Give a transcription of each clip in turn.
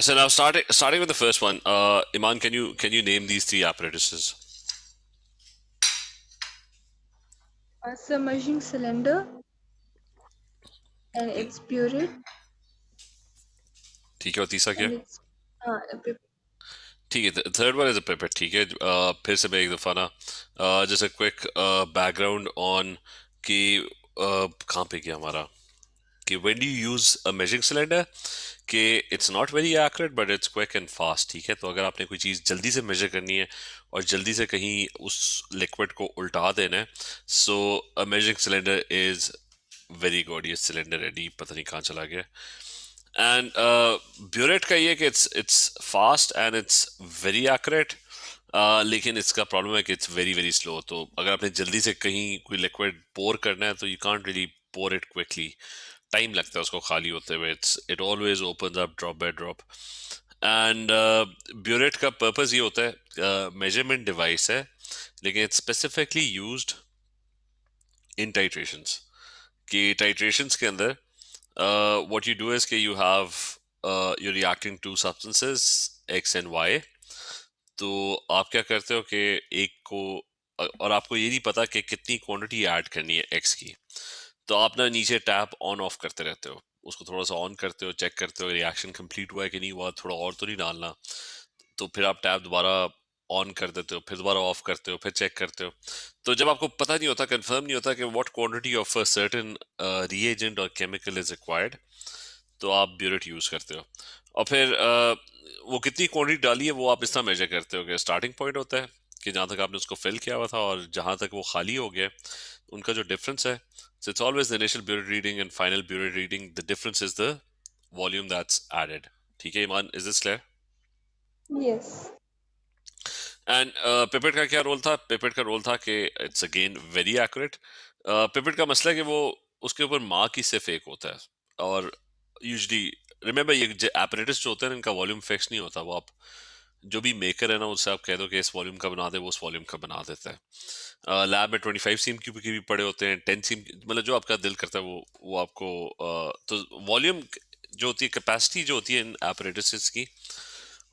So now starting with the first one. Iman, can you name these three apparatuses? A submerging cylinder and its burette ठीक है, और तीसरा क्या? and its a ठीक है, third one is a pipette. ठीक है. फिर से मैं एक दफा ना जैसे क्विक बैकग्राउंड ऑन कि कहाँ पे गया हमारा, कि when do you use a measuring cylinder, कि it's not very accurate but it's quick and fast. ठीक है, तो अगर आपने कोई चीज़ जल्दी से मेजर करनी है और जल्दी से कहीं उस लिक्विड को उल्टा देना है, so a measuring cylinder is very good. ये सिलेंडर रेडी पता नहीं कहाँ चला गया. एंड ब्यूरेट का ये कि it's fast and it's very accurate. लेकिन इसका प्रॉब्लम है कि इट्स वेरी वेरी स्लो. तो अगर आपने जल्दी से कहीं कोई लिक्विड पोर करना है तो you can't really pour it quickly. Time लगता है उसको खाली होते हुए. It always opens up drop by drop. And burette का पर्पस ये होता है, मेजरमेंट डिवाइस है, लेकिन it's specifically used in titrations. कि टाइट्रेशंस के अंदर what you do is कि you have you're reacting to substances X and Y. तो आप क्या करते हो कि एक को और आपको ये नहीं पता कि कितनी क्वांटिटी ऐड करनी है X की, तो आप ना नीचे टैप ऑन ऑफ करते रहते हो. उसको थोड़ा सा ऑन करते हो, चेक करते हो रिएक्शन कंप्लीट हुआ है कि नहीं हुआ, थोड़ा और तो नहीं डालना. तो फिर आप टैप दोबारा ऑन कर देते हो, फिर दोबारा ऑफ करते हो, फिर चेक करते हो. तो जब आपको पता नहीं होता, कंफर्म नहीं होता कि what quantity of a certain reagent और केमिकल इज रिक्वायर्ड, तो आप ब्यूरेट यूज करते हो. और फिर वो कितनी क्वांटिटी डाली है वो आप इस तरह मेजर करते हो कि स्टार्टिंग पॉइंट होता है कि जहां तक आपने उसको फिल किया हुआ था और जहां तक वो खाली हो गया, उनका जो डिफरेंस है. So it's always the initial bureau reading and final bureau reading. The difference is the volume that's added. ठीक है ईमान, is this clear? yes. And pipette का क्या रोल था? पिपेट का रोल था कि it's again very accurate. Pipette का मसला है कि वो उसके ऊपर मार्क ही सिर्फ एक होता है. और यूजली रिमेंबर, ये एपरेटस जो होते हैं इनका वॉल्यूम फिक्स नहीं होता. वो आप जो भी मेकर है ना उससे आप कह दो कि इस वॉल्यूम का बना दे, वो उस वॉल्यूम का बना देता है. लैब में 25 cm के भी पड़े होते हैं, 10 cm, मतलब जो आपका दिल करता है वो आपको तो वॉल्यूम जो होती है, कैपेसिटी जो होती है इन एपरेटसेस की,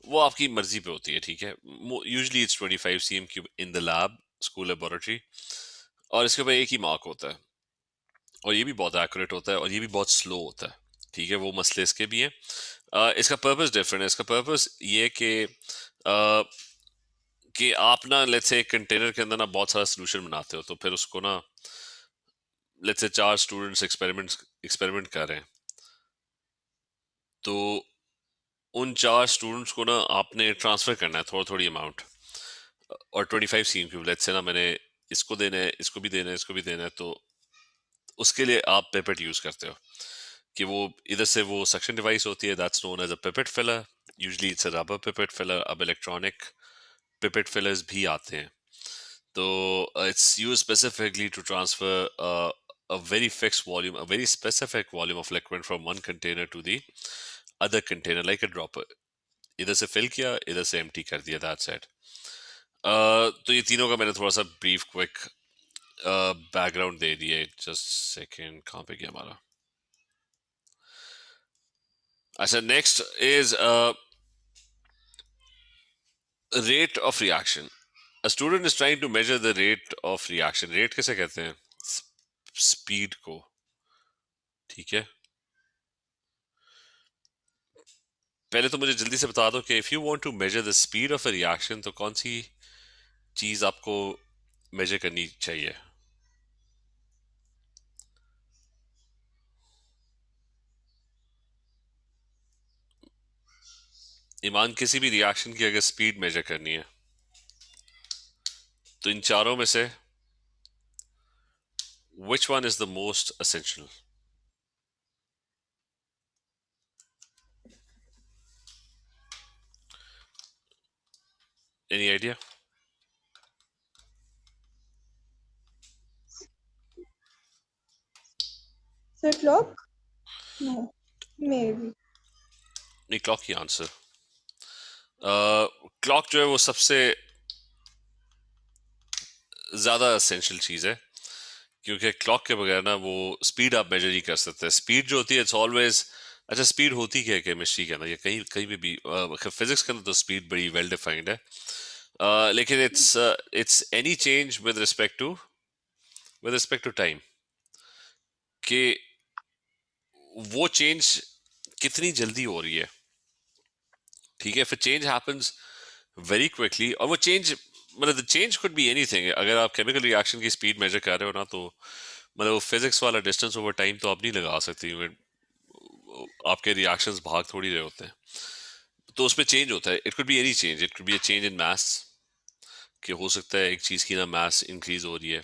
वो आपकी मर्जी पे होती है. ठीक है, usually it's 25 cm cube in the lab, school laboratory. और इसके ऊपर एक ही मार्क होता है, और ये भी बहुत एक्यूरेट होता है और ये भी बहुत स्लो होता है. ठीक है, वो मसले इसके भी हैं. इसका पर्पस डिफरेंट है. इसका पर्पस ये कि आप ना लेट्स से एक कंटेनर के अंदर ना बहुत सारा सोल्यूशन बनाते हो, तो फिर उसको ना लेट्स से चार स्टूडेंट्स एक्सपेरिमेंट कर रहे हैं. तो उन चार स्टूडेंट्स को ना आपने ट्रांसफर करना है थोड़ा थोड़ी अमाउंट. और 25 cm क्यूब लेट्स से ना मैंने इसको देना है, इसको भी देना है, इसको भी देना है, तो उसके लिए आप पिपेट यूज करते हो. कि वो इधर से वो सक्शन डिवाइस होती है, that's known as a pipette filler. Usually it's a rubber pipette filler. अब इलेक्ट्रॉनिक पिपेट फिलर्स भी आते हैं. तो it's used specifically to transfer a very fixed volume, a very specific volume of liquid from one container to the other container, like a dropper. इधर से fill किया, इधर से एम्प्टी कर दिया, दैट्स इट. तो ये तीनों का मैंने थोड़ा सा ब्रीफ क्विक बैकग्राउंड दे दिया. जस्ट सेकेंड, कहाँ पे गया हमारा? अच्छा, next is rate of reaction. A student is trying to measure the rate of reaction. Rate कैसे कहते हैं? स्पीड को. ठीक है, पहले तो मुझे जल्दी से बता दो कि if you want to measure the speed of a reaction, तो कौन सी चीज आपको मेजर करनी चाहिए? ईमान, किसी भी रिएक्शन की अगर स्पीड मेजर करनी है तो इन चारों में से which one is the most essential? Any idea? So clock? No, maybe. नहीं, क्लॉक ही आंसर. क्लॉक जो है वो सबसे ज्यादा असेंशियल चीज है, क्योंकि क्लॉक के बगैर ना वो स्पीड आप मेजर ही कर सकते हैं. स्पीड जो होती है इट्स ऑलवेज अच्छा, स्पीड होती क्या है केमिस्ट्री के अंदर या कहीं कहीं पे भी? फिजिक्स के अंदर तो स्पीड बड़ी वेल डिफाइंड है। लेकिन it's any change with respect to time, कि वो चेंज कितनी जल्दी हो रही है। ठीक है, फिर चेंज हैपेंस वेरी क्विकली, और वो चेंज मतलब the change could be anything. अगर आप केमिकल रिएक्शन की स्पीड मेजर कर रहे हो ना, तो मतलब वो फिजिक्स वाला डिस्टेंस ओवर टाइम तो आप नहीं लगा सकती। आपके रिएक्शंस भाग थोड़ी रहे होते हैं, तो उसमें चेंज होता है। It could be any change, it could be a change in mass, कि हो सकता है एक चीज की ना मास इंक्रीज हो रही है,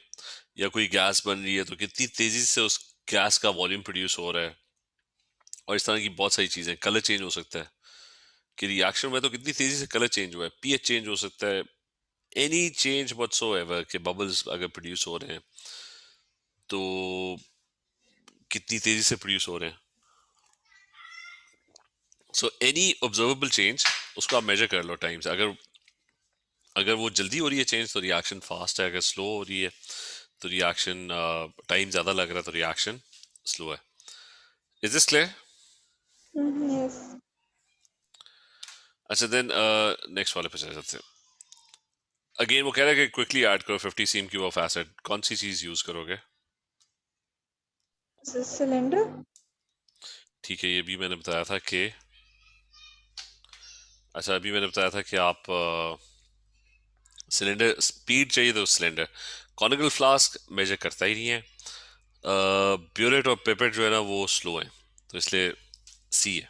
या कोई गैस बन रही है तो कितनी तेजी से उस गैस का वॉल्यूम प्रोड्यूस हो रहा है, और इस तरह की बहुत सारी चीजें। कलर चेंज हो सकता है, कि रिएक्शन में तो कितनी तेजी से कलर चेंज हुआ है, पीएच चेंज हो सकता है, एनी चेंज व्हाटसोएवर, के बबल्स अगर प्रोड्यूस हो रहे हैं तो कितनी तेजी से प्रोड्यूस हो रहे हैं। सो एनी ऑब्जर्वेबल चेंज, उसको आप मेजर कर लो टाइम से। अगर अगर वो जल्दी हो रही है चेंज तो रिएक्शन फास्ट है, अगर स्लो हो रही है तो रिएक्शन टाइम ज्यादा लग रहा है तो रिएक्शन स्लो है। Is this clear? Yes. अच्छा, देन नेक्स्ट वाले पे चले जाते हैं। अगेन वो कह रहा है कि क्विकली ऐड करो 50 सीएम क्यूब ऑफ एसिड, कौन सी चीज यूज करोगे? This is cylinder. ठीक है, ये भी मैंने बताया था कि, अच्छा अभी मैंने बताया था कि आप सिलेंडर स्पीड चाहिए तो सिलेंडर। कॉनिकल फ्लास्क मेजर करता ही नहीं है। ब्यूलेट और पेपेट जो है ना वो स्लो है, तो इसलिए सी है।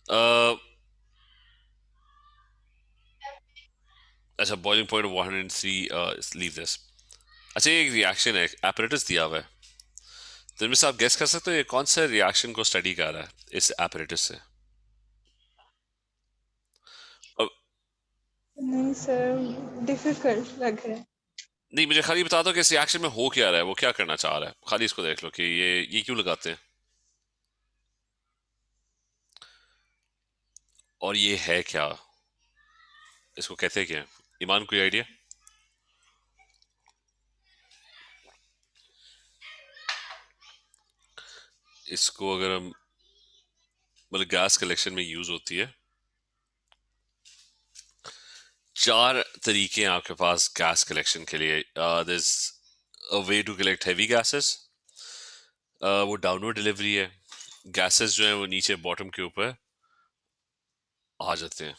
अ, अच्छा, बॉइलिंग पॉइंट 103, लीव दिस। अच्छा, ये एक रिएक्शन है, एपरेटस दिया हुआ है, तो इनमें से आप गेस कर सकते हो ये कौन सा रिएक्शन को स्टडी कर रहा है इस एपरेटस से? अब नहीं सर, डिफिकल्ट लग रहा है। नहीं, मुझे खाली बता दो कि इस रिएक्शन में हो क्या रहा है, वो क्या करना चाह रहा है, खाली इसको देख लो कि ये क्यों लगाते हैं और ये है क्या, इसको कहते हैं क्या? ईमान, कोई आइडिया? इसको अगर हम मतलब गैस कलेक्शन में यूज होती है। चार तरीके हैं आपके पास गैस कलेक्शन के लिए। This a way to collect heavy gases, वो डाउनवर्ड डिलीवरी है। गैसेस जो है वो नीचे बॉटम के ऊपर आ जाते हैं।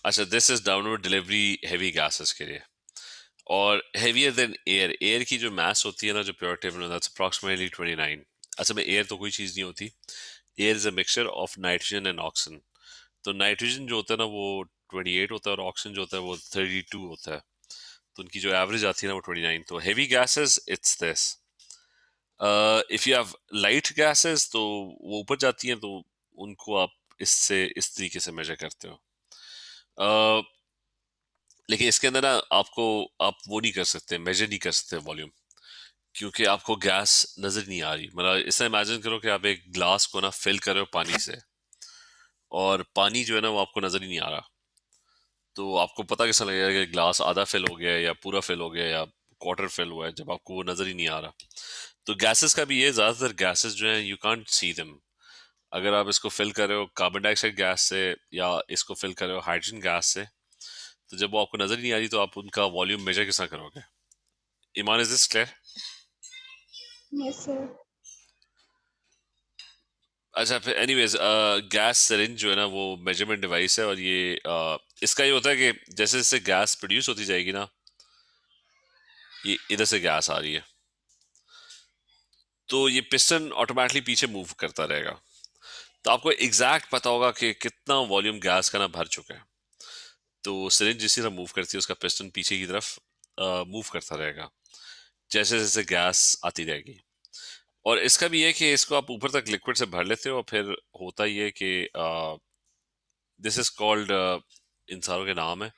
अच्छा, this is downward delivery heavy gases के लिए। और हैवियर देन एयर, एयर की जो मास होती है ना, जो प्योर टेबल में, दैट्स अप्रॉक्सिमेटली 29। असल में एयर तो कोई चीज नहीं होती। Air is a mixture of nitrogen and oxygen. तो नाइट्रोजन जो होता है ना वो 28 होता है, और ऑक्सीजन जो होता है वो 32 होता है। तो उनकी जो एवरेज आती है ना वो 29। तो heavy gases it's this. If you have light gases तो वो ऊपर जाती हैं, तो उनको आप इससे इस तरीके से मेजर करते हो। Uh, लेकिन इसके अंदर ना आपको, आप वो नहीं कर सकते, मेजर नहीं कर सकते वॉल्यूम, क्योंकि आपको गैस नजर नहीं आ रही। मतलब इससे इमेजिन करो कि आप एक ग्लास को ना फिल कर रहे हो पानी से, और पानी जो है ना वो आपको नजर ही नहीं आ रहा। तो आपको पता कैसा लगेगा कि ग्लास आधा फिल हो गया है या पूरा फिल हो गया है या क्वार्टर फिल हुआ है, जब आपको वो नजर ही नहीं आ रहा। तो गैसेस का भी ये, ज्यादातर गैसेस जो है यू कांट सी देम। अगर आप इसको फिल कर रहे हो कार्बन डाइऑक्साइड गैस से, या इसको फिल कर रहे हो हाइड्रोजन गैस से, तो जब वो आपको नजर ही नहीं आ रही तो आप उनका वॉल्यूम मेजर किस तरह करोगे? Iman, is this clear? Yes sir. अच्छा, फिर एनीवेज, गैस सिरिंज जो है ना वो मेजरमेंट डिवाइस है, और ये इसका ये होता है कि जैसे जैसे गैस प्रोड्यूस होती जाएगी ना, ये इधर से गैस आ रही है, तो ये पिस्टन ऑटोमेटिकली पीछे मूव करता रहेगा। तो आपको एग्जैक्ट पता होगा कि कितना वॉल्यूम गैस का ना भर चुका है। तो सिरिंज जिस तरह मूव करती है, उसका पिस्टन पीछे की तरफ मूव करता रहेगा जैसे जैसे गैस आती रहेगी। और इसका भी है कि इसको आप ऊपर तक लिक्विड से भर लेते हो, और फिर होता ही है कि दिस इज कॉल्ड, इन सारों के नाम है,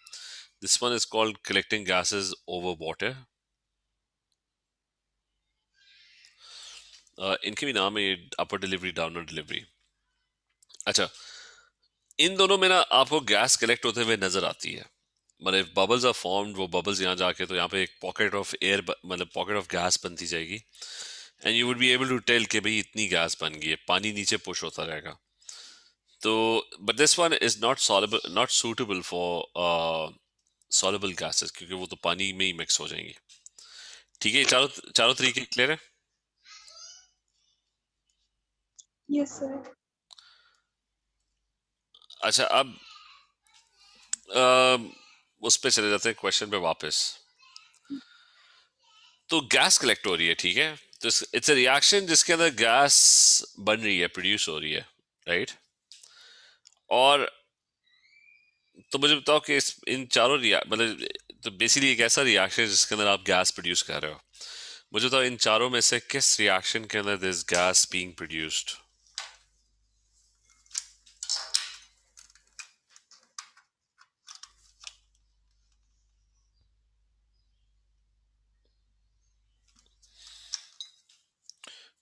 this one is called collecting gases over water. इनके भी नाम है, अपर डिलीवरी, डाउनर डिलीवरी। अच्छा, इन दोनों में ना आपको गैस कलेक्ट होते हुए नजर आती है। मतलब बबल्स आर फॉर्म्ड, वो बबल्स यहाँ जाके तो यहाँ पे एक पॉकेट ऑफ एयर, मतलब पॉकेट ऑफ गैस बनती जाएगी, and you would be able to tell कि भाई इतनी गैस बन गई है, पानी नीचे पुश होता रहेगा। तो but this one is not soluble, not suitable for soluble gases, क्योंकि वो तो पानी में ही मिक्स हो जाएंगी। ठीक है, ये चारों चारों तरीके क्लियर है। Yes sir. अच्छा, अब अ, उस पे चले जाते हैं, क्वेश्चन पे वापस। तो गैस कलेक्ट हो रही है, ठीक है, तो इट्स अ रिएक्शन जिसके अंदर गैस बन रही है, प्रोड्यूस हो रही है, राइट। और तो मुझे बताओ कि इन चारों मतलब, तो बेसिकली एक ऐसा रिएक्शन है जिसके अंदर आप गैस प्रोड्यूस कर रहे हो। मुझे बताओ इन चारों में से किस रिएक्शन के अंदर दिस गैस बीइंग प्रोड्यूस्ड।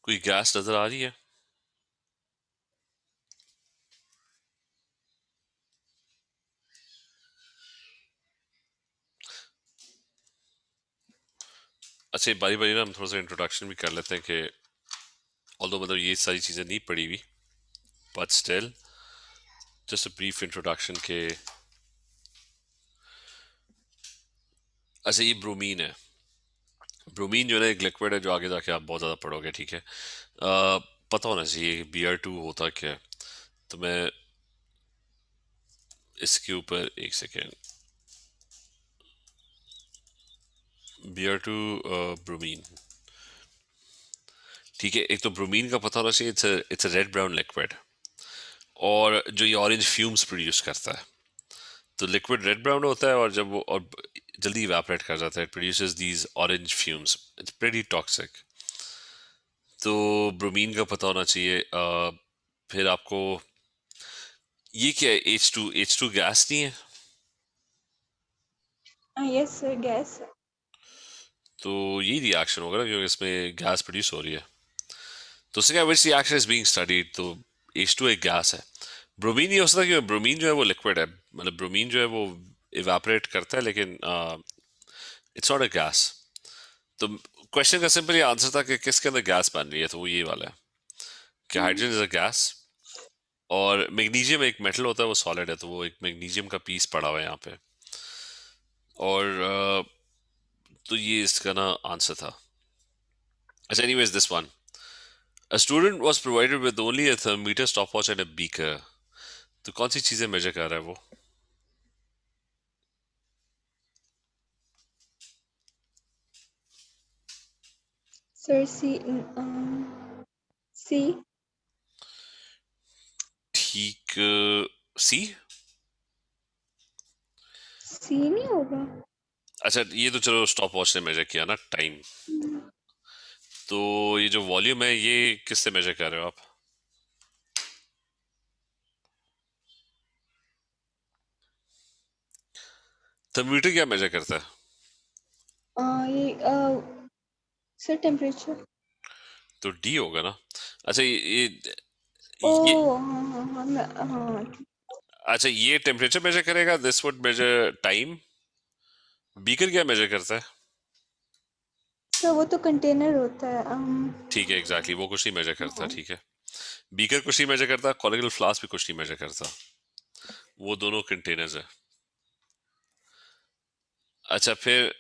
कोई गैस नजर आ रही है? अच्छा, बारी बारी ना हम थोड़ा सा इंट्रोडक्शन भी कर लेते हैं कि ऑल्दो मतलब ये सारी चीजें नहीं पड़ी हुई, but still just a brief introduction के। अच्छा, ये ब्रोमीन है। ब्रोमीन जो है ना, एक लिक्विड है जो आगे जाके आप बहुत ज्यादा पढ़ोगे, ठीक है। पता होना चाहिए Br2 होता क्या है। तो मैं इसके ऊपर एक सेकेंड, Br2 ब्रोमीन, ठीक है। एक तो ब्रोमीन का पता होना चाहिए, it's a red brown liquid, और जो ये ऑरेंज फ्यूम्स प्रोड्यूस करता है। तो लिक्विड रेड ब्राउन होता है, और जब वो और जल्दी इवेपोरेट कर जाता है, it produces these orange fumes, it's pretty toxic. तो ब्रोमीन का पता होना चाहिए। फिर आपको ये क्या है, H2 गैस नहीं है? Yes sir, gas. तो यही रिएक्शन होगा ना, क्योंकि इसमें गैस प्रोड्यूस हो रही है। तो उससे क्या, which reaction is being studied, तो H2 एक गैस है। ब्रोमीन नहीं हो सकता, क्योंकि ब्रोमीन जो है वो लिक्विड है, मतलब ब्रोमीन जो है वो इवेपोरेट करता है, लेकिन इट्स नॉट अ गैस। तो क्वेश्चन का सिंपल आंसर था कि किसके अंदर गैस बन रही है, तो वो ये वाला है कि हाइड्रोजन इज अ गैस, और मैग्नीशियम एक मेटल होता है, वो सॉलिड है, तो वो एक मैग्नीशियम का पीस पड़ा हुआ है यहाँ पे। और तो ये इसका ना आंसर था। अच्छा, anyways this one, a student was provided with only a thermometer, stopwatch and a beaker। तो कौन सी चीजें मेजर कर रहा है वो? सर सी। ठीक, सी। सी नहीं होगा। अच्छा, ये तो चलो स्टॉप वॉच ने मेजर किया ना टाइम। तो ये जो वॉल्यूम है, ये किससे मेजर कर रहे हो आप? थर्मोमीटर क्या मेजर करता है? ये सर टेम्परेचर। तो डी होगा ना। अच्छा, ओ ये हाँ हाँ हाँ हाँ। अच्छा, ये टेम्परेचर मेजर करेगा, this would measure time. Beaker क्या मेजर करता है? सर वो तो कंटेनर होता है। ठीक है, एग्जैक्टली वो कुछ नहीं मेजर करता, हाँ। ठीक है। बीकर कुछ नहीं मेजर करता, कॉनिकल फ्लास्क भी कुछ नहीं मेजर करता, वो दोनों कंटेनर्स है। अच्छा फिर,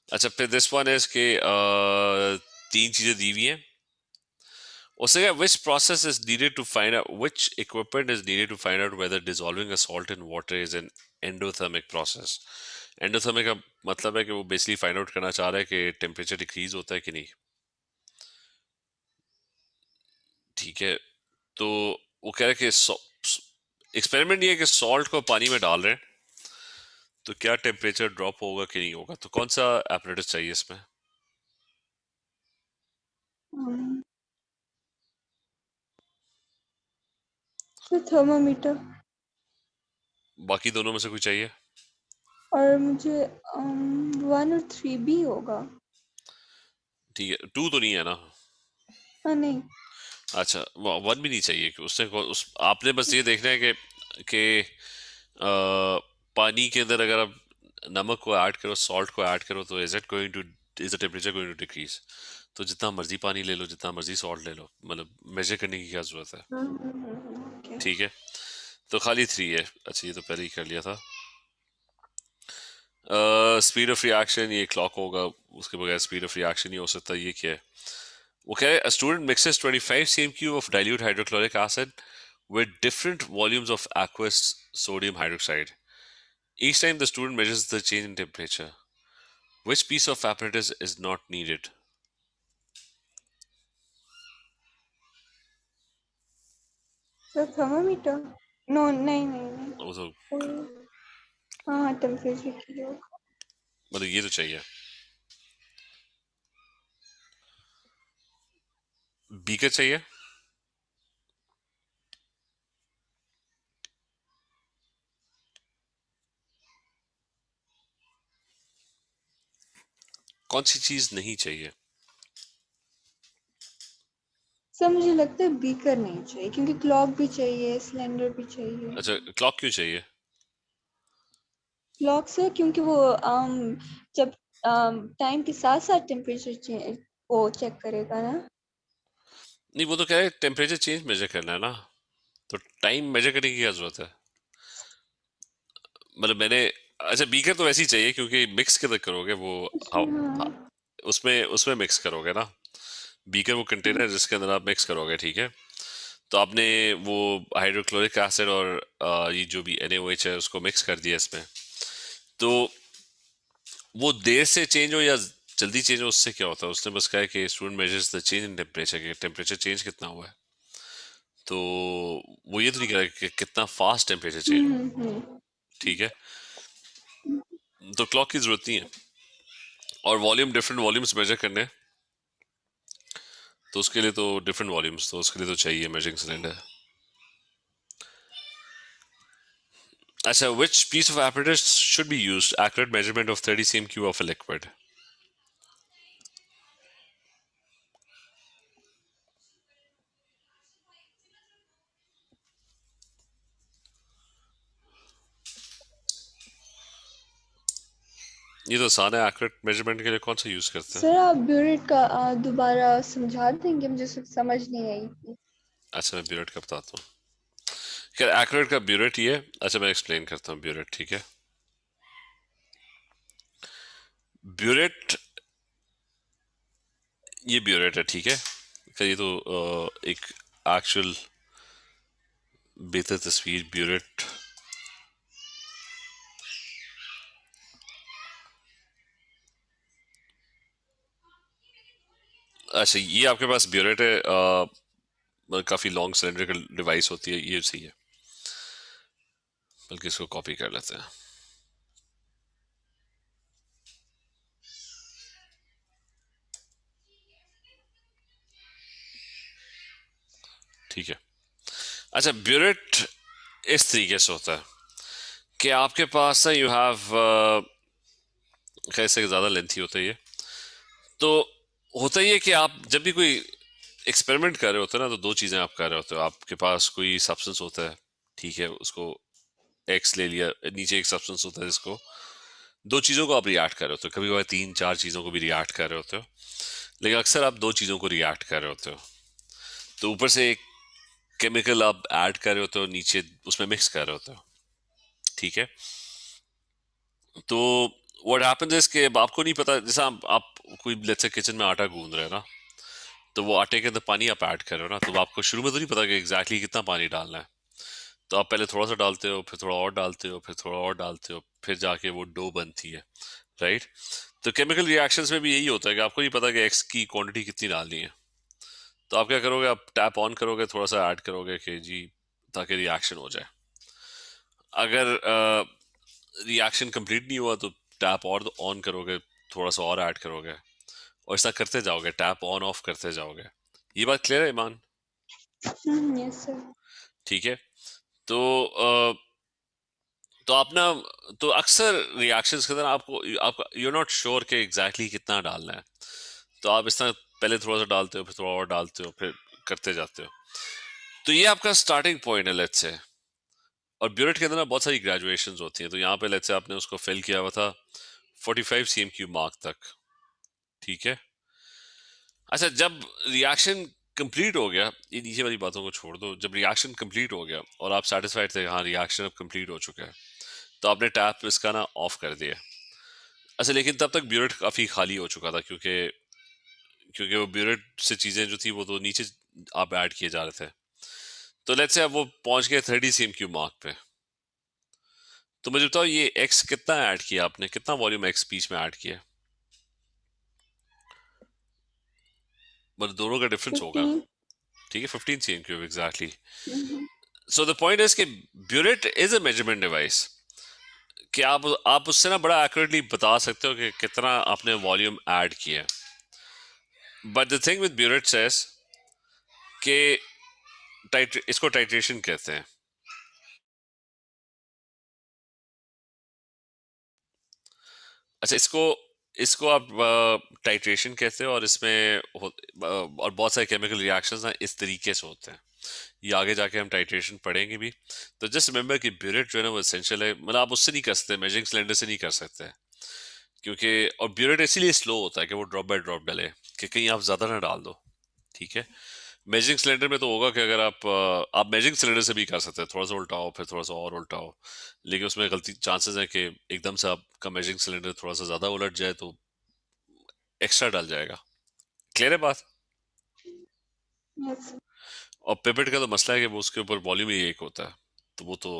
अच्छा फिर दिस वन इज के तीन चीजें दी हुई हैं। उससे क्या, which process is needed to find out, which equipment is needed to find out whether dissolving a salt in water is an endothermic process। Endothermic का मतलब है कि वो बेसिकली फाइंड आउट करना चाह रहा है कि टेम्परेचर डिक्रीज होता है कि नहीं, ठीक है। तो वो कह रहा है कि एक्सपेरिमेंट ये है कि सॉल्ट को पानी में डाल रहे हैं, तो क्या टेम्परेचर ड्रॉप होगा कि नहीं होगा। तो कौन सा एपरेटस चाहिए इसमें? Sir thermometer. बाकी दोनों में से कोई चाहिए? और मुझे 1 और 3 भी होगा। ठीक है, टू तो नहीं है ना? हाँ नहीं। अच्छा, वन भी नहीं चाहिए कि उसने उस आपने बस ये देखना है कि पानी के अंदर अगर आप नमक को ऐड करो, सॉल्ट को ऐड करो, तो is the temperature going to decrease? तो जितना मर्जी पानी ले लो, जितना मर्जी सॉल्ट ले लो, मतलब मेजर करने की क्या जरूरत है? ओके। ठीक है, तो खाली थ्री है। अच्छा, ये तो पहले ही कर लिया था। स्पीड ऑफ रिएक्शन ये क्लॉक होगा, उसके बगैर स्पीड ऑफ रिएक्शन नहीं हो सकता। ये क्या है? वो कह रहे हैं, a student mixes 25 cm³ of dilute hydrochloric acid with different volumes of aqueous sodium hydroxide. Each time the student measures the change in temperature. Which piece of apparatus is not needed? Sir thermometer. No, नहीं नहीं नहीं। वो तो कोई। हाँ हाँ, temperature की जो। मतलब ये तो चाहिए। बीकर चाहिए। कौन सी चीज नहीं चाहिए? सर मुझे लगता है बीकर नहीं चाहिए, क्योंकि क्लॉक भी चाहिए, सिलेंडर भी चाहिए। अच्छा, क्लॉक क्यों चाहिए? क्लॉक सर, क्योंकि वो जब टाइम के साथ साथ टेम्परेचर वो चेक करेगा ना। नहीं, वो तो कह रहे टेम्परेचर चेंज मेजर करना है ना, तो टाइम मेजर करने की क्या जरूरत है? मतलब मैंने, अच्छा बीकर तो वैसे ही चाहिए क्योंकि मिक्स किधर करोगे वो? अच्छा हाँ, हाँ। उसमें उसमें मिक्स करोगे ना। बीकर वो कंटेनर है जिसके अंदर आप मिक्स करोगे, ठीक है। तो आपने वो हाइड्रोक्लोरिक एसिड और ये जो भी NaOH है उसको मिक्स कर दिया इसमें। तो वो देर से चेंज हो या जल्दी चेंज हो, उससे क्या होता है? उसने बस कहा है कि student measures the change in temperature, के टेम्परेचर चेंज कितना हुआ है। तो वो ये तो नहीं कह रहा कि कितना फास्ट टेम्परेचर चेंज हुआ। हम्म। ठीक है, तो क्लॉक की जरूरत नहीं है। और वॉल्यूम, डिफरेंट वॉल्यूम्स मेजर करने हैं, तो उसके लिए तो डिफरेंट वॉल्यूम्स, तो उसके लिए तो चाहिए मेजरिंग सिलेंडर। अच्छा, which piece of apparatus should be used? Accurate measurement of 30 cm³ of a liquid. ये तो आसान है, एक्यूरेट मेजरमेंट के लिए कौन सा यूज करते हैं? सर आप ब्यूरेट का दोबारा समझा देंगे, मुझे समझ नहीं आई थी। अच्छा, मैं ब्यूरेट का बताता हूँ। क्या एक्यूरेट का ब्यूरेट ये है? अच्छा, मैं एक्सप्लेन करता हूँ ब्यूरेट, ठीक है। ब्यूरेट, ये ब्यूरेट है, ठीक है। क्या ये तो एक एक्चुअल बेहतर तस्वीर ब्यूरेट। अच्छा, ये आपके पास ब्यूरेट है, काफी लॉन्ग सिलेंड्रिकल डिवाइस होती है, ये सही है। बल्कि इसको कॉपी कर लेते हैं। ठीक है। अच्छा, ब्यूरेट इस तरीके से होता है कि आपके पास ना, यू हैव, कैसे ज़्यादा लेंथी होता है ये। तो होता ही है कि आप जब भी कोई एक्सपेरिमेंट कर रहे होते हैं ना, तो दो चीज़ें आप कर रहे होते हो। आपके पास कोई सब्सटेंस होता है, ठीक है, उसको एक्स ले लिया, नीचे एक सब्सटेंस होता है जिसको, दो चीज़ों को आप रिएक्ट कर रहे होते हो, कभी कभार तीन चार चीज़ों को भी रिएक्ट कर रहे होते हो, लेकिन अक्सर आप दो चीज़ों को रिएक्ट कर रहे होते हो। तो ऊपर से एक केमिकल आप ऐड कर रहे होते हो, नीचे उसमें मिक्स कर रहे होते हो, ठीक है। तो व्हाट हैपेंस इज कि अब आपको नहीं पता, जैसा आप कोई लेट्स से किचन में आटा गूंद रहे हैं ना, तो वो आटे के अंदर पानी आप ऐड कर रहे हो ना, तो आपको शुरू में तो नहीं पता कि एग्जैक्टली कितना पानी डालना है। तो आप पहले थोड़ा सा डालते हो, फिर थोड़ा और डालते हो, फिर थोड़ा और डालते हो, फिर जाके वो डो बनती है, राइट। तो केमिकल रिएक्शंस में भी यही होता है कि आपको नहीं पता कि एक्स की क्वांटिटी कितनी डालनी है। तो आप क्या करोगे, आप टैप ऑन करोगे, थोड़ा सा ऐड करोगे कि जी, ताकि रिएक्शन हो जाए। अगर रिएक्शन कंप्लीट नहीं हुआ तो टैप और ऑन करोगे, थोड़ा सा और ऐड करोगे, और ऐसा करते जाओगे, टैप ऑन ऑफ करते जाओगे। ये बात क्लियर है, ईमान? Yes sir. ठीक है। तो तो आप ना, तो अक्सर रिएक्शंस के अंदर आपको, आप यू नॉट श्योर कि एग्जैक्टली कितना डालना है। तो आप इस तरह पहले थोड़ा सा डालते हो, फिर थोड़ा और डालते हो, फिर करते जाते हो। तो ये आपका स्टार्टिंग पॉइंट है लेट्स से। और ब्यूरेट के अंदर ना बहुत सारी ग्रेजुएशंस होती हैं, तो यहाँ पे लेट्स से आपने उसको फिल किया हुआ था 45 सीएम क्यूब मार्क तक, ठीक है। अच्छा, जब रिएक्शन कंप्लीट हो गया, ये नीचे वाली बातों को छोड़ दो, जब रिएक्शन कंप्लीट हो गया और आप सेटिस्फाइड थे हाँ रिएक्शन अब कंप्लीट हो चुका है, तो आपने टैप इसका ना ऑफ कर दिया। अच्छा, लेकिन तब तक ब्यूरेट काफी खाली हो चुका था, क्योंकि क्योंकि वो ब्यूरेट से चीजें जो थी वो तो नीचे आप ऐड किए जा रहे थे। तो लेट्स से अब वो पहुंच गए 30 सीएम क्यूब मार्क पे। तो मुझे बताओ ये एक्स कितना ऐड किया आपने, कितना वॉल्यूम एक्स बीच में ऐड किया? मतलब दोनों का डिफरेंस होगा, 15। ठीक है, 15 CM cube exactly. So the point is कि burette is a measurement device, कि आप उससे ना बड़ा एक्यूरेटली बता सकते हो कि कितना आपने वॉल्यूम ऐड किया। But the thing with burette says कि इसको टाइट्रेशन कहते हैं। अच्छा, इसको इसको आप टाइट्रेशन कहते हैं, और इसमें और बहुत सारे केमिकल रिएक्शंस ना इस तरीके से होते हैं। ये आगे जाके हम टाइट्रेशन पढ़ेंगे भी। तो जस्ट रिमेंबर कि ब्यूरेट जो है ना वो एसेंशियल है, मतलब आप उससे नहीं कर सकते, मेजरिंग सिलेंडर से नहीं कर सकते, क्योंकि और ब्यूरेट इसीलिए स्लो होता है कि वो ड्रॉप बाय ड्रॉप डले, कि कहीं आप ज्यादा ना डाल दो, ठीक है। मेजरिंग सिलेंडर में तो होगा कि अगर आप मेजरिंग सिलेंडर से भी कर सकते हैं, थोड़ा सा उल्टाओ फिर थोड़ा सा और उल्टाओ, लेकिन उसमें गलती चांसेस है कि एकदम से आपका मेजरिंग सिलेंडर थोड़ा सा ज्यादा उलट जाए तो एक्स्ट्रा डल जाएगा। क्लियर है बात? Yes. और पिपेट का तो मसला है कि वो उसके ऊपर वॉल्यूम ही एक होता है, तो वो तो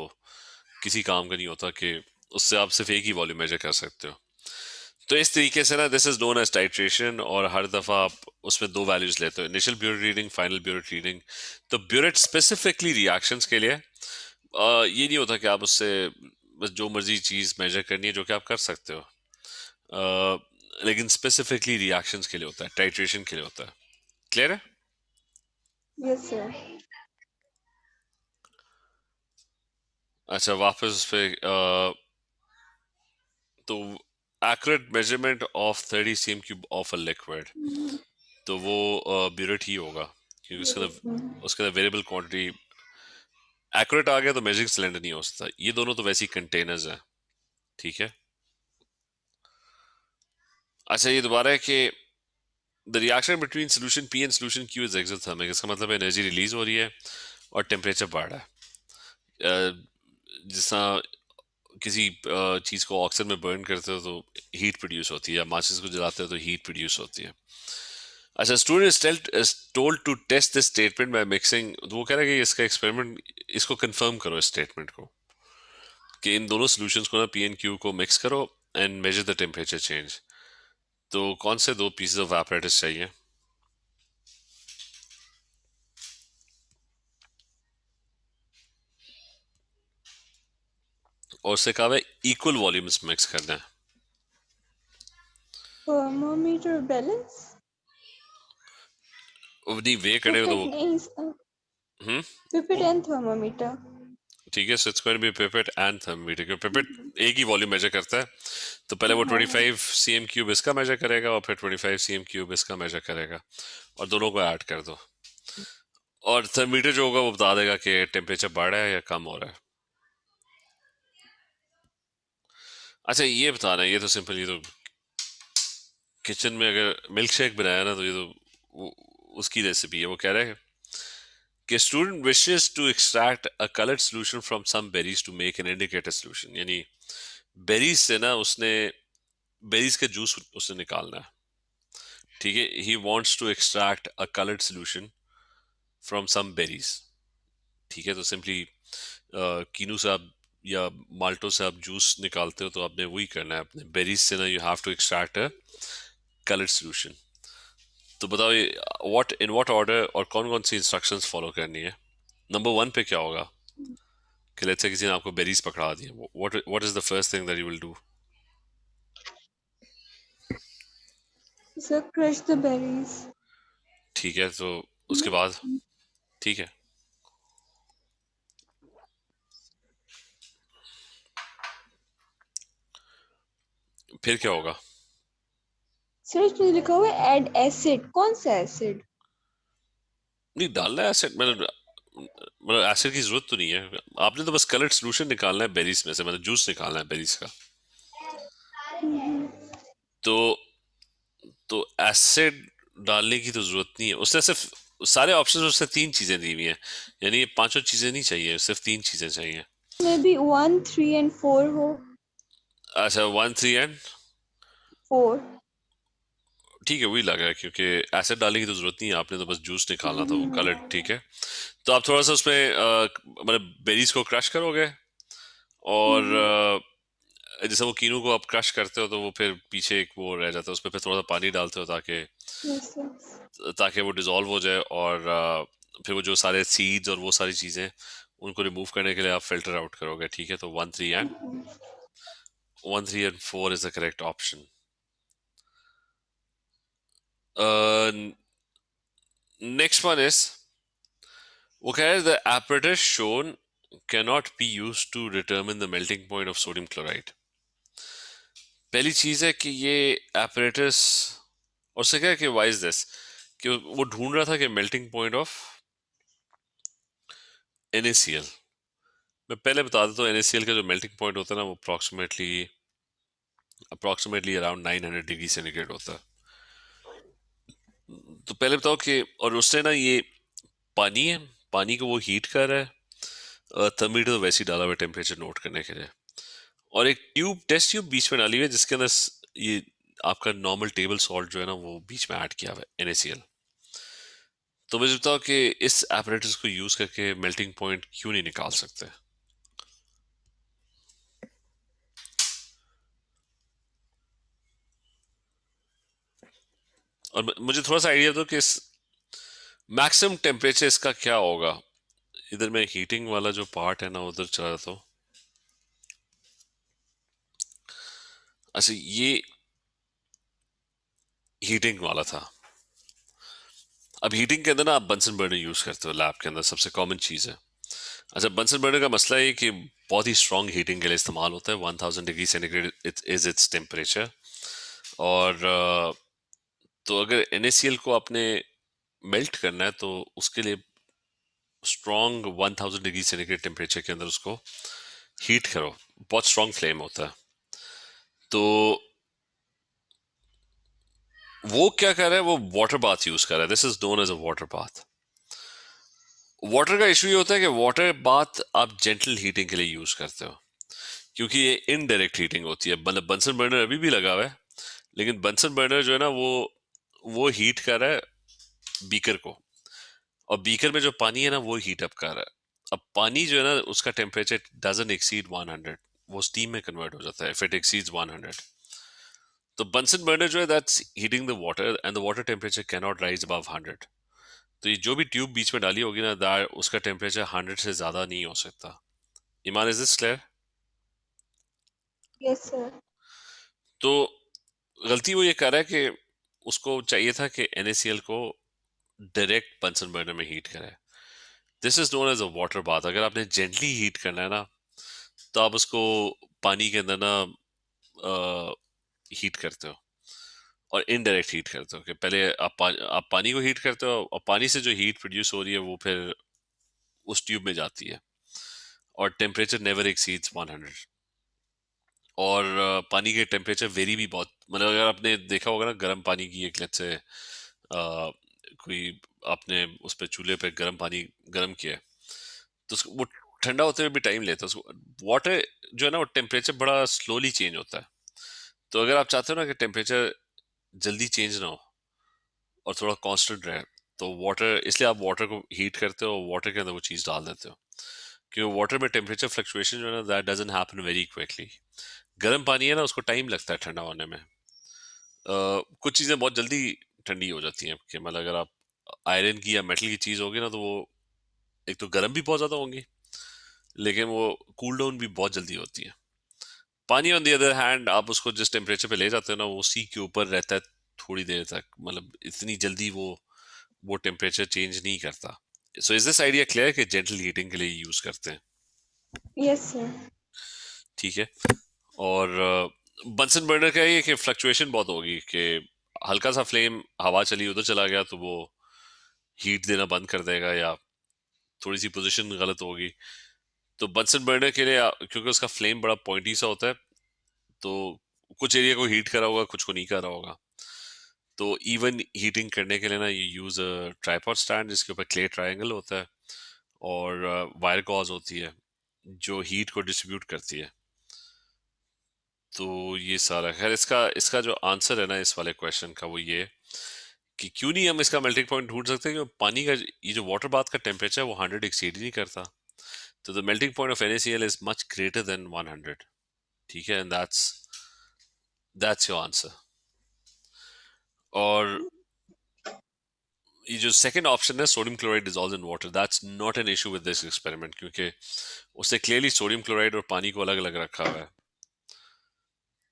किसी काम का नहीं होता कि उससे आप सिर्फ एक ही वॉल्यूम मेजर कर सकते हो। तो इस तरीके से ना this is known as titration, और हर दफा आप उसमें दो वैल्यूज लेते हो, initial burette reading, final burette reading. तो ब्यूरेट स्पेसिफिकली रिएक्शंस के लिए ये नहीं होता कि आप उससे बस जो मर्जी चीज मेजर करनी है, जो कि आप कर सकते हो, लेकिन स्पेसिफिकली रिएक्शंस के लिए होता है, टाइट्रेशन के लिए होता है। क्लियर है? Yes, sir. अच्छा, वापस उस पे तो accurate measurement of 30 CM cube of a liquid, तो वो ब्यूरेट ही होगा, क्योंकि उसके अंदर वेरिएबल क्वांटिटी एक्यूरेट आ गया तो मेजरिंग सिलेंडर नहीं हो सकता। ये दोनों तो वैसे ही कंटेनर्स हैं, ठीक है। अच्छा, ये दोबारा है कि the reaction between solution P and solution Q is exothermic, इसका मतलब एनर्जी रिलीज हो रही है और टेम्परेचर बढ़ रहा है। जिस तरह किसी चीज को ऑक्सीजन में बर्न करते हो तो हीट प्रोड्यूस होती है, या माचिस को जलाते हो तो हीट प्रोड्यूस होती है। अच्छा, student is told to test this statement by mixing, तो वो कह रहा है कि इसका एक्सपेरिमेंट, इसको कंफर्म करो इस स्टेटमेंट को, कि इन दोनों सॉल्यूशंस को ना पी एंड क्यू को मिक्स करो and measure the temperature change. तो कौन से दो पीसेस ऑफ एपरेटस चाहिए? और उससे कहा है इक्वल वॉल्यूम्स मिक्स करना है। Thermometer balance? वो नहीं वे करेगा तो Pipette वो नहीं, हम्म pipette and thermometer. ठीक है, so it's going to be pipette and thermometer, क्योंकि पिपेट एक ही वॉल्यूम मेजर करता है। तो पहले वो हाँ, 25 सीएम क्यूब इसका मेजर करेगा और फिर 25 सीएम क्यूब इसका मेजर करेगा, और दोनों को ऐड कर दो। और थर्मीटर जो होगा वो बता देगा कि टेम्परेचर बढ़ रहा है या कम हो रहा है। अच्छा, ये बताना है, ये तो सिंपल, ये तो किचन में अगर मिल्क शेक बनाया ना तो ये तो वो, उसकी रेसिपी है। वो कह रहा है कि student wishes to extract a coloured solution from some berries to make an indicator solution, यानी बेरीज से ना उसने बेरीज का जूस उसने निकालना है, ठीक है। He wants to extract a coloured solution from some berries, ठीक है। तो सिंपली कीनू से आप या माल्टो से आप जूस निकालते हो तो आपने वही करना है अपने बेरीज से ना, you have to extract a coloured solution. तो बताओ ये व्हाट इन व्हाट ऑर्डर और कौन कौन सी इंस्ट्रक्शंस फॉलो करनी है? नंबर वन पे क्या होगा कि लेट्स से किसी ने आपको बेरीज पकड़ा दी, what what is the first thing that you will do? so crush the berries. ठीक है, तो उसके बाद ठीक है, फिर क्या होगा? सर इसमें लिखा हुआ है add acid, कौन सा acid? नहीं डालना है एसिड, मतलब एसिड की जरूरत तो नहीं है। आपने तो बस कलर्ड सोल्यूशन निकालना है बेरीज में से, मतलब जूस निकालना है बेरीज का। हम्म, तो एसिड डालने की तो जरूरत नहीं है, उसने सिर्फ सारे ऑप्शन उससे तीन चीजें दी हुई हैं, यानी ये पांचों चीजें नहीं चाहिए, सिर्फ तीन चीजें चाहिए। मे बी 1, 3 एंड 4 हो। अच्छा, 1, 3 एंड फोर। ठीक है, वही लगा, क्योंकि एसिड डालने की तो जरूरत नहीं है, आपने तो बस जूस निकालना था, वो कलर ठीक है। तो आप थोड़ा सा उसमें मतलब बेरीज को क्रश करोगे, और जैसे वो कीनू को आप क्रश करते हो तो वो फिर पीछे एक वो रह जाता है, उसमें फिर थोड़ा सा पानी डालते हो ताकि यस यस। वो डिजोल्व हो जाए, और फिर वो जो सारे सीड्स और वो सारी चीजें उनको रिमूव करने के लिए आप फिल्टर आउट करोगे, ठीक है। तो 1, 3 and 4 is the correct option. Next one is, वो कह रहे हैं, the apparatus shown cannot be used to determine the melting point of sodium chloride। पहली चीज है कि ये apparatus, और उससे क्या है कि why is this, कि वो ढूंढ रहा था कि मेल्टिंग पॉइंट ऑफ NaCl। मैं पहले बता देता हूँ, NaCl का जो मेल्टिंग पॉइंट होता है ना, वो अप्रोक्सीमेटली अराउंड 900 डिग्री सेंटीग्रेड होता है। तो पहले बताओ कि, और उससे ना ये पानी है, पानी को वो हीट कर रहा है, थर्मीटर तो वैसे ही डाला हुआ है टेम्परेचर नोट करने के लिए, और एक टेस्ट ट्यूब बीच में डाली हुई है जिसके अंदर ये आपका नॉर्मल टेबल सॉल्ट जो है ना वो बीच में ऐड किया हुआ है, NaCl। तो मुझे बताओ कि इस एपरेटस को यूज करके मेल्टिंग पॉइंट क्यों नहीं निकाल सकते। और मुझे थोड़ा सा आइडिया दो कि इस मैक्सिमम टेम्परेचर इसका क्या होगा। इधर में हीटिंग वाला जो पार्ट है ना उधर चला तो, अच्छा ये हीटिंग वाला था। अब हीटिंग के अंदर ना आप बंसन बर्नर यूज करते हो लैब के अंदर, सबसे कॉमन चीज है। अच्छा, बंसन बर्नर का मसला है कि बहुत ही स्ट्रॉन्ग हीटिंग के लिए इस्तेमाल होता है, 1000 degree centigrade is its temperature. और तो अगर NaCl को आपने मेल्ट करना है तो उसके लिए स्ट्रॉन्ग 1000 डिग्री सेंटीग्रेड टेम्परेचर के अंदर उसको हीट करो, बहुत स्ट्रॉन्ग फ्लेम होता है। तो वो क्या कर रहा है, वो वाटर बाथ यूज कर रहा है, this is known as a water bath. Water का इशू ये होता है कि वाटर बाथ आप जेंटल हीटिंग के लिए यूज करते हो, क्योंकि ये इनडायरेक्ट हीटिंग होती है। मतलब बंसन बर्नर अभी भी लगा हुआ है, लेकिन बंसन बर्नर जो है ना वो हीट कर रहा है बीकर को, और बीकर में जो पानी है ना वो हीट अप कर रहा है। अब पानी जो है ना उसका टेम्परेचर डजंट एक्सीड 100, वो स्टीम में कन्वर्ट हो जाता है इफ इट एक्सीड्स 100। तो बंसन बर्नर जो है that's heating the water, and the water temperature can not rise above 100। तो ये जो भी ट्यूब बीच में डाली होगी ना दैट उसका टेम्परेचर 100 से ज्यादा नहीं हो सकता। Iman, is this clear? Yes sir. तो गलती वो ये कर रहा है कि उसको चाहिए था कि NaCl को डायरेक्ट बंसन बर्नर में हीट करे। This is known as a water bath. अगर आपने जेंटली हीट करना है ना तो आप उसको पानी के अंदर ना हीट करते हो, और इनडायरेक्ट हीट करते हो कि पहले आप पानी को हीट करते हो, और पानी से जो हीट प्रोड्यूस हो रही है वो फिर उस ट्यूब में जाती है, और टेम्परेचर नेवर एक्सीड्स 100। और पानी के टेम्परेचर वेरी भी बहुत, मतलब अगर आपने देखा होगा ना गर्म पानी की एक लेट से कोई आपने उस पे चूल्हे पे गर्म पानी गर्म किया है, तो वो ठंडा होते हुए भी टाइम लेता है उसको। वाटर जो है ना वो टेम्परेचर बड़ा स्लोली चेंज होता है। तो अगर आप चाहते हो ना कि टेम्परेचर जल्दी चेंज ना हो और थोड़ा कांस्टेंट रहे, तो वाटर, इसलिए आप वाटर को हीट करते हो, वाटर के अंदर वो चीज़ डाल देते हो, क्योंकि वाटर में टेम्परेचर फ्लक्चुएशन जो है ना that doesn't happen very quickly. गर्म पानी है ना उसको टाइम लगता है ठंडा होने में। कुछ चीज़ें बहुत जल्दी ठंडी हो जाती हैं, कि मतलब अगर आप आयरन की या मेटल की चीज़ होगी ना तो वो एक तो गर्म भी बहुत ज़्यादा होंगी, लेकिन वो कूल डाउन भी बहुत जल्दी होती है। पानी ऑन द अदर हैंड आप उसको जिस टेम्परेचर पे ले जाते हो ना वो उसी के ऊपर रहता है थोड़ी देर तक, मतलब इतनी जल्दी वो टेम्परेचर चेंज नहीं करता। So is this idea clear कि जेंटल हीटिंग के लिए यूज करते हैं? Yes sir. ठीक है। और बंसन बर्नर का ये कि फ्लक्चुएशन बहुत होगी, कि हल्का सा फ्लेम हवा चली उधर चला गया तो वो हीट देना बंद कर देगा या थोड़ी सी पोजीशन गलत होगी। तो बंसन बर्नर के लिए क्योंकि उसका फ्लेम बड़ा पॉइंटी सा होता है, तो कुछ एरिया को हीट करा होगा, कुछ को नहीं करा होगा। तो इवन हीटिंग करने के लिए ना you use a tripod stand जिसके ऊपर क्ले ट्रायंगल होता है, और वायर गॉज होती है जो हीट को डिस्ट्रीब्यूट करती है। तो ये सारा खैर, इसका इसका जो आंसर है ना इस वाले क्वेश्चन का वो ये है कि क्यों नहीं हम इसका मेल्टिंग पॉइंट ढूंढ सकते, कि पानी का ये जो वाटर बाथ का टेम्परेचर वो 100 एक्सीड ही नहीं करता। तो the melting point of NaCl is much greater than 100। ठीक है, एंड दैट्स योर आंसर। और ये जो सेकंड ऑप्शन है, sodium chloride dissolves in water, that's not an issue with this experiment, क्योंकि उससे क्लियरली सोडियम क्लोराइड और पानी को अलग अलग रखा हुआ है।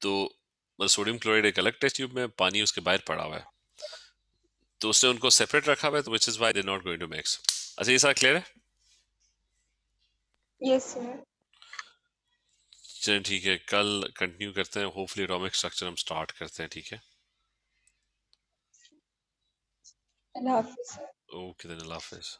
तो सोडियम क्लोराइड एक अलग टेस्ट ट्यूब में, पानी उसके बाहर पड़ा हुआ है, तो उसने उनको सेपरेट रखा हुआ है, तो which is why they not going to mix. अच्छा, ये सारा क्लियर है? Yes sir. चलिए ठीक है, कल कंटिन्यू करते हैं, होपफुली एटॉमिक स्ट्रक्चर हम स्टार्ट करते हैं, ठीक है? अल्लाह हाफिज। ओके देन, अल्लाह हाफिज।